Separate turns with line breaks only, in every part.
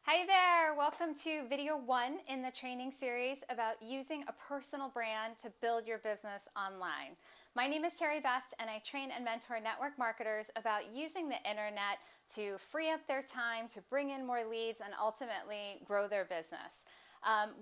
Hi there! Welcome to video 1 in the training series about using a personal brand to build your business online. My name is Terry Best and I train and mentor network marketers about using the internet to free up their time, to bring in more leads, and ultimately grow their business.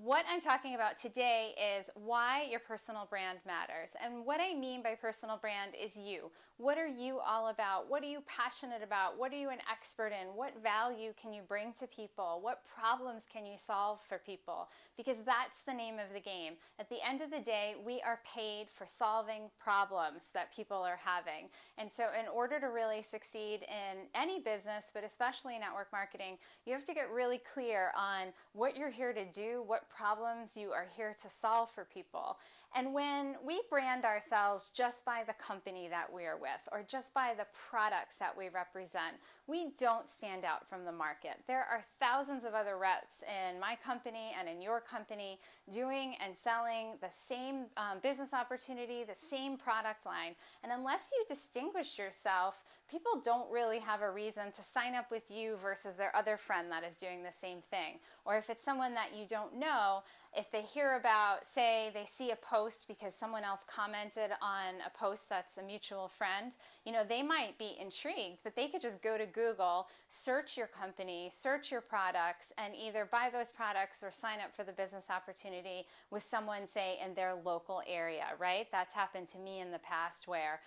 What I'm talking about today is why your personal brand matters. And what I mean by personal brand is you. What are you all about? What are you passionate about? What are you an expert in? What value can you bring to people? What problems can you solve for people? Because that's the name of the game. At the end of the day, we are paid for solving problems that people are having. And so in order to really succeed in any business, but especially network marketing, you have to get really clear on what you're here to do, what problems you are here to solve for people. And when we brand ourselves just by the company that we are with or just by the products that we represent, we don't stand out from the market. There are thousands of other reps in my company and in your company doing and selling the same business opportunity, the same product line. And unless you distinguish yourself, people don't really have a reason to sign up with you versus their other friend that is doing the same thing. Or if it's someone that you don't know, if they hear about, say, they see a post because someone else commented on a post that's a mutual friend, they might be intrigued, but they could just go to Google, search your company, search your products, and either buy those products or sign up for the business opportunity with someone, say, in their local area, right? That's happened to me in the past where,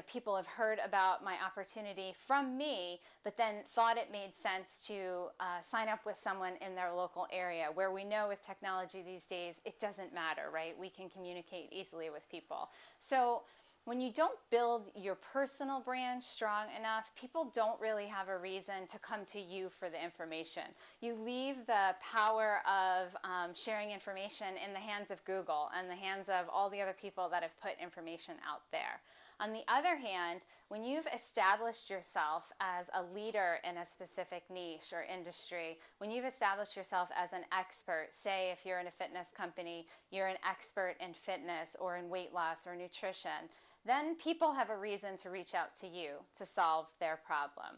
people have heard about my opportunity from me, but then thought it made sense to sign up with someone in their local area, where we know with technology these days, it doesn't matter, right? We can communicate easily with people. So when you don't build your personal brand strong enough, people don't really have a reason to come to you for the information. You leave the power of sharing information in the hands of Google and the hands of all the other people that have put information out there. On the other hand, when you've established yourself as a leader in a specific niche or industry, when you've established yourself as an expert, say if you're in a fitness company, you're an expert in fitness or in weight loss or nutrition, then people have a reason to reach out to you to solve their problem.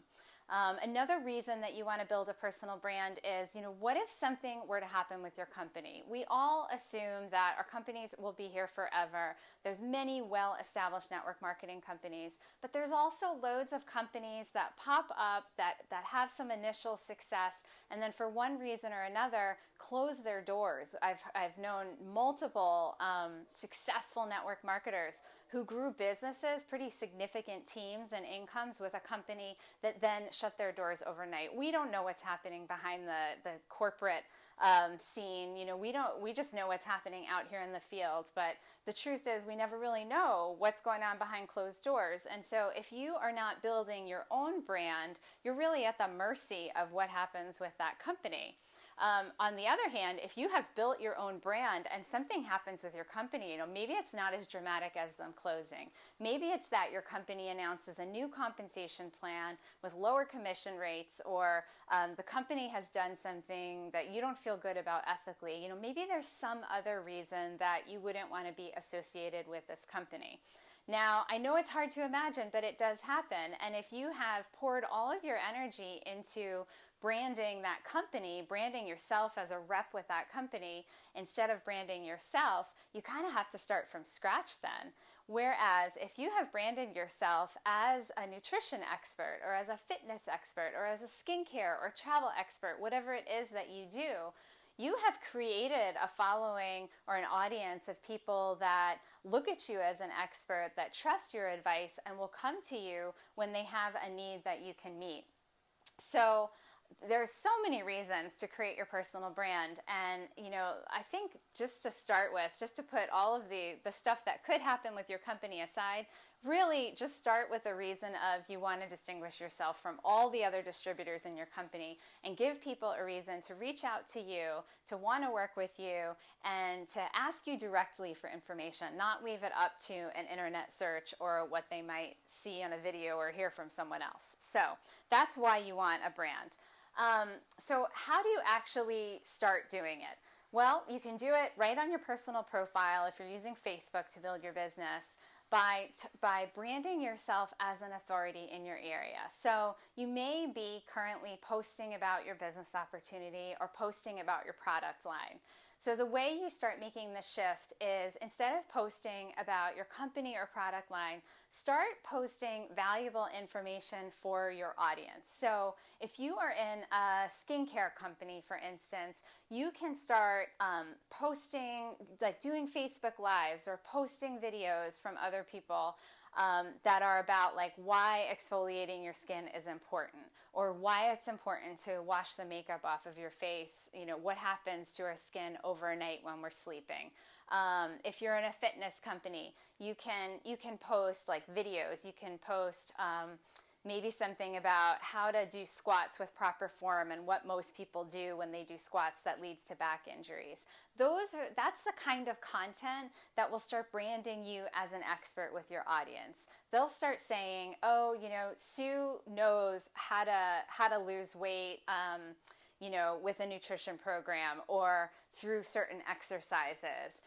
Another reason that you want to build a personal brand is, what if something were to happen with your company? We all assume that our companies will be here forever. There's many well-established network marketing companies, but there's also loads of companies that pop up that have some initial success and then for one reason or another close their doors. I've known multiple successful network marketers who grew businesses, pretty significant teams and incomes with a company that then shut their doors overnight. We don't know what's happening behind the corporate scene. We just know what's happening out here in the field. But the truth is we never really know what's going on behind closed doors. And so if you are not building your own brand, you're really at the mercy of what happens with that company. On the other hand, if you have built your own brand and something happens with your company, maybe it's not as dramatic as them closing. Maybe it's that your company announces a new compensation plan with lower commission rates, or the company has done something that you don't feel good about ethically. Maybe there's some other reason that you wouldn't want to be associated with this company. Now, I know it's hard to imagine, but it does happen. And if you have poured all of your energy into branding that company, branding yourself as a rep with that company, instead of branding yourself, you kind of have to start from scratch then. Whereas if you have branded yourself as a nutrition expert or as a fitness expert or as a skincare or travel expert, whatever it is that you do, you have created a following or an audience of people that look at you as an expert, that trust your advice, and will come to you when they have a need that you can meet. So there's so many reasons to create your personal brand. And, I think just to start with, just to put all of the stuff that could happen with your company aside, really just start with the reason of you want to distinguish yourself from all the other distributors in your company and give people a reason to reach out to you, to want to work with you, and to ask you directly for information, not leave it up to an internet search or what they might see on a video or hear from someone else. So that's why you want a brand. So how do you actually start doing it? Well, you can do it right on your personal profile if you're using Facebook to build your business. by branding yourself as an authority in your area. So you may be currently posting about your business opportunity or posting about your product line. So the way you start making the shift is, instead of posting about your company or product line, start posting valuable information for your audience. So if you are in a skincare company, for instance, you can start posting, like doing Facebook Lives or posting videos from other people that are about like why exfoliating your skin is important, or why it's important to wash the makeup off of your face, what happens to our skin overnight when we're sleeping. If you're in a fitness company, you can post like videos, you can post maybe something about how to do squats with proper form and what most people do when they do squats that leads to back injuries. That's the kind of content that will start branding you as an expert with your audience. They'll start saying, oh, Sue knows how to lose weight, with a nutrition program or through certain exercises.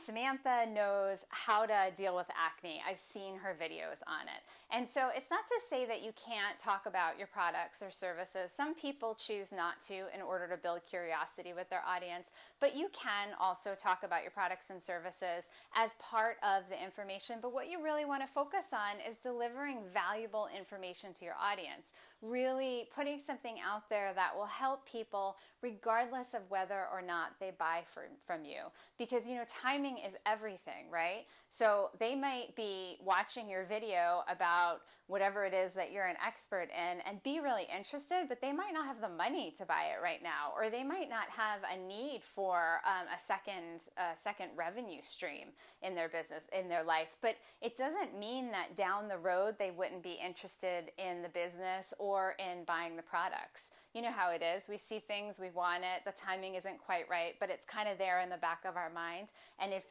Samantha knows how to deal with acne. I've seen her videos on it. And so it's not to say that you can't talk about your products or services. Some people choose not to in order to build curiosity with their audience, but you can also talk about your products and services as part of the information. But what you really want to focus on is delivering valuable information to your audience, really putting something out there that will help people regardless of whether or not they buy from you. Because, timing is everything, right? So they might be watching your video about whatever it is that you're an expert in and be really interested, but they might not have the money to buy it right now, or they might not have a need for a second revenue stream in their business, in their life. But it doesn't mean that down the road they wouldn't be interested in the business or in buying the products. You know how it is. We see things, we want it, the timing isn't quite right, but it's kind of there in the back of our mind. And if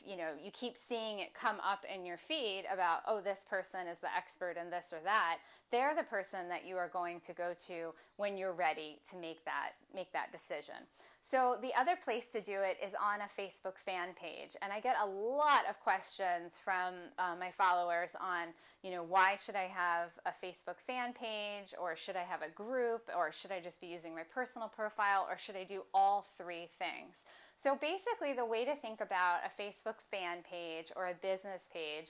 you keep seeing it come up in your feed about, oh, this person is the expert in this or that, they're the person that you are going to go to when you're ready to make that decision. So the other place to do it is on a Facebook fan page. And I get a lot of questions from my followers on, why should I have a Facebook fan page, or should I have a group, or should I just be using my personal profile, or should I do all three things? So basically the way to think about a Facebook fan page or a business page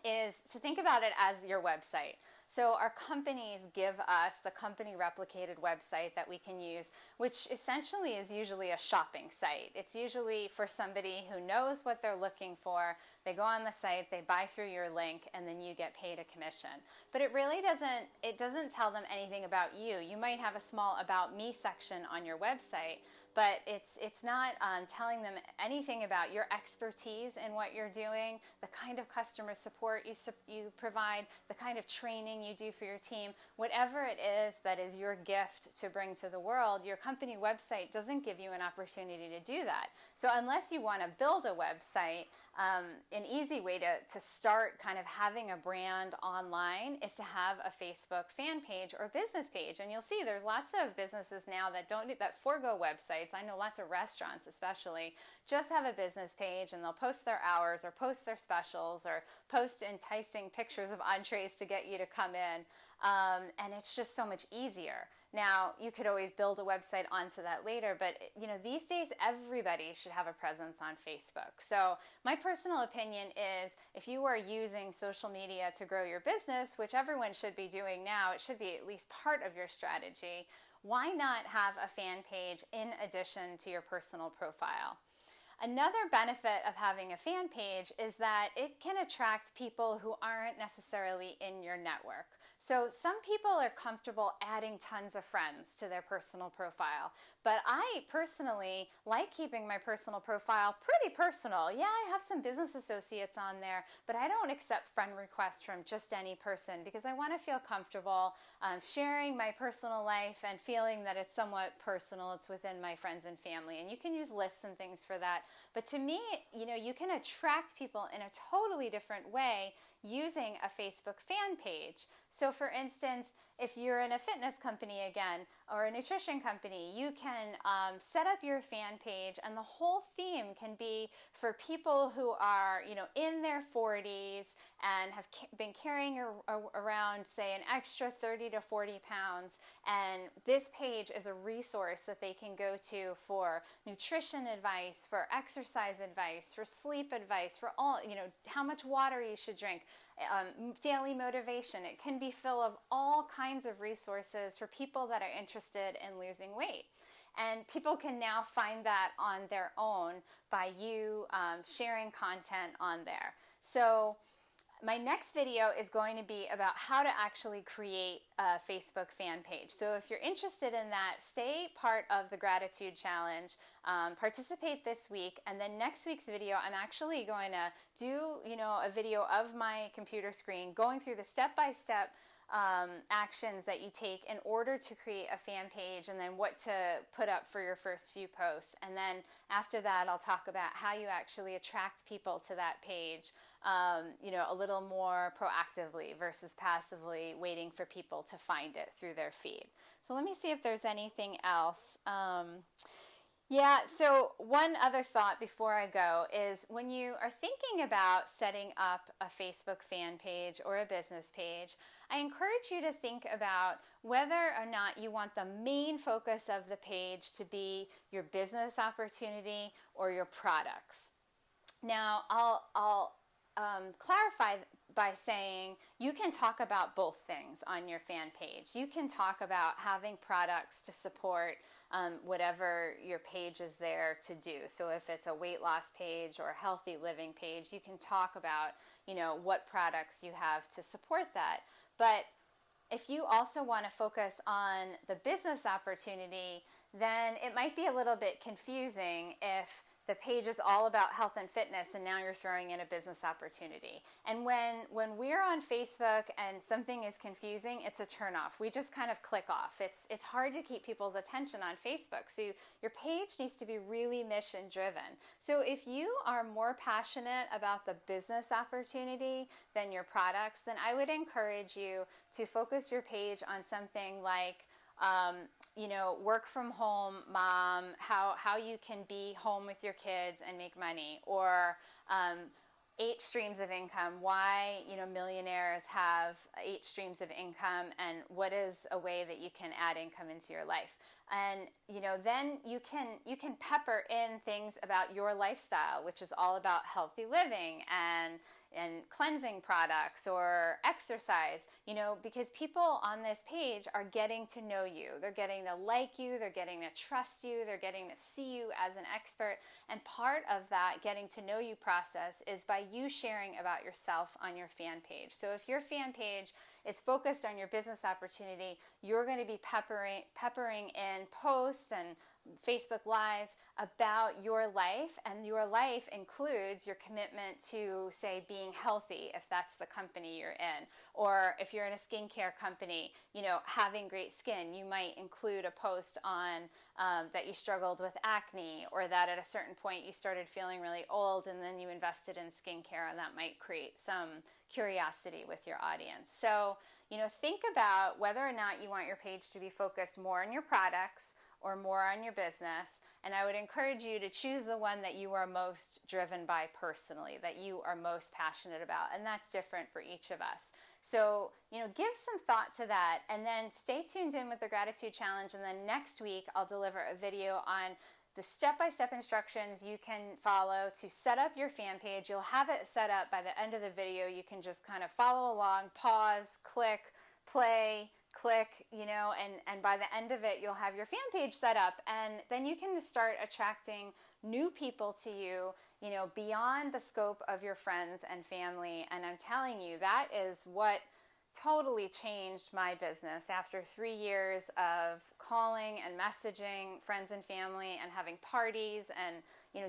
is to think about it as your website. So our companies give us the company replicated website that we can use, which essentially is usually a shopping site. It's usually for somebody who knows what they're looking for. They go on the site, they buy through your link, and then you get paid a commission. But it really doesn't tell them anything about you. You might have a small About Me section on your website, but it's not telling them anything about your expertise in what you're doing, the kind of customer support you provide, the kind of training you do for your team. Whatever it is that is your gift to bring to the world, your company website doesn't give you an opportunity to do that. So unless you want to build a website, an easy way to start kind of having a brand online is to have a Facebook fan page or business page. And you'll see there's lots of businesses now that forego websites. I know lots of restaurants especially just have a business page, and they'll post their hours or post their specials or post enticing pictures of entrees to get you to come in. And it's just so much easier. Now, you could always build a website onto that later, but these days everybody should have a presence on Facebook. So my personal opinion is, if you are using social media to grow your business, which everyone should be doing now, it should be at least part of your strategy, why not have a fan page in addition to your personal profile? Another benefit of having a fan page is that it can attract people who aren't necessarily in your network. So some people are comfortable adding tons of friends to their personal profile, but I personally like keeping my personal profile pretty personal. Yeah, I have some business associates on there, but I don't accept friend requests from just any person because I want to feel comfortable sharing my personal life and feeling that it's somewhat personal. It's within my friends and family, and you can use lists and things for that. But to me, you can attract people in a totally different way using a Facebook fan page. So for instance, if you're in a fitness company again, or a nutrition company, you can set up your fan page, and the whole theme can be for people who are, in their 40s and have been carrying around, say, an extra 30 to 40 pounds. And this page is a resource that they can go to for nutrition advice, for exercise advice, for sleep advice, for all, how much water you should drink, daily motivation. It can be full of all kinds of resources for people that are interested in losing weight. And people can now find that on their own by you sharing content on there. So my next video is going to be about how to actually create a Facebook fan page. So if you're interested in that, stay part of the Gratitude Challenge, participate this week, and then next week's video, I'm actually going to do, a video of my computer screen going through the step-by-step actions that you take in order to create a fan page, and then what to put up for your first few posts. And then after that, I'll talk about how you actually attract people to that page, a little more proactively versus passively waiting for people to find it through their feed. So let me see if there's anything else. So one other thought before I go is, when you are thinking about setting up a Facebook fan page or a business page, I encourage you to think about whether or not you want the main focus of the page to be your business opportunity or your products. Now, I'll clarify by saying you can talk about both things on your fan page. You can talk about having products to support whatever your page is there to do. So if it's a weight loss page or a healthy living page, you can talk about, what products you have to support that. But if you also want to focus on the business opportunity, then it might be a little bit confusing if the page is all about health and fitness, and now you're throwing in a business opportunity. And when we're on Facebook and something is confusing, it's a turnoff. We just kind of click off. It's hard to keep people's attention on Facebook. So your page needs to be really mission driven. So if you are more passionate about the business opportunity than your products, then I would encourage you to focus your page on something like work from home mom, how you can be home with your kids and make money, or 8 streams of income, why millionaires have 8 streams of income, and what is a way that you can add income into your life. And then you can pepper in things about your lifestyle, which is all about healthy living and cleansing products or exercise, because people on this page are getting to know you. They're getting to like you. They're getting to trust you. They're getting to see you as an expert. And part of that getting to know you process is by you sharing about yourself on your fan page. So if your fan page is focused on your business opportunity, you're going to be peppering in posts and Facebook Lives about your life, and your life includes your commitment to, say, being healthy, if that's the company you're in, or if you're in a skincare company, having great skin. You might include a post on that you struggled with acne, or that at a certain point you started feeling really old and then you invested in skincare, and that might create some curiosity with your audience. So, think about whether or not you want your page to be focused more on your products or more on your business. And I would encourage you to choose the one that you are most driven by personally, that you are most passionate about. And that's different for each of us. So, give some thought to that, and then stay tuned in with the Gratitude Challenge. And then next week, I'll deliver a video on the step-by-step instructions you can follow to set up your fan page. You'll have it set up by the end of the video. You can just kind of follow along, pause, click, play, click, and by the end of it, you'll have your fan page set up, and then you can start attracting new people to you, beyond the scope of your friends and family. And I'm telling you, that is what totally changed my business. After 3 years of calling and messaging friends and family and having parties and,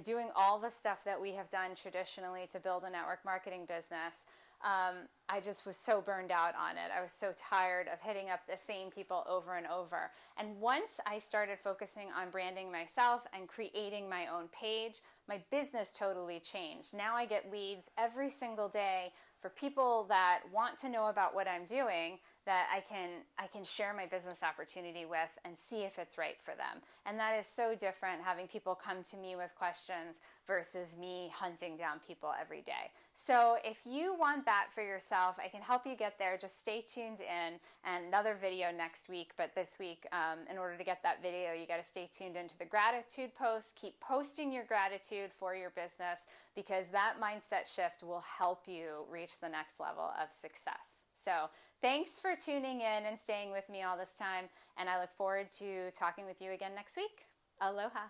doing all the stuff that we have done traditionally to build a network marketing business, I just was so burned out on it. I was so tired of hitting up the same people over and over. And once I started focusing on branding myself and creating my own page, my business totally changed. Now I get leads every single day for people that want to know about what I'm doing, that I can share my business opportunity with and see if it's right for them. And that is so different, having people come to me with questions versus me hunting down people every day. So if you want that for yourself, I can help you get there. Just stay tuned in, and another video next week. But this week, in order to get that video, you got to stay tuned into the gratitude post. Keep posting your gratitude for your business, because that mindset shift will help you reach the next level of success. So thanks for tuning in and staying with me all this time, and I look forward to talking with you again next week. Aloha.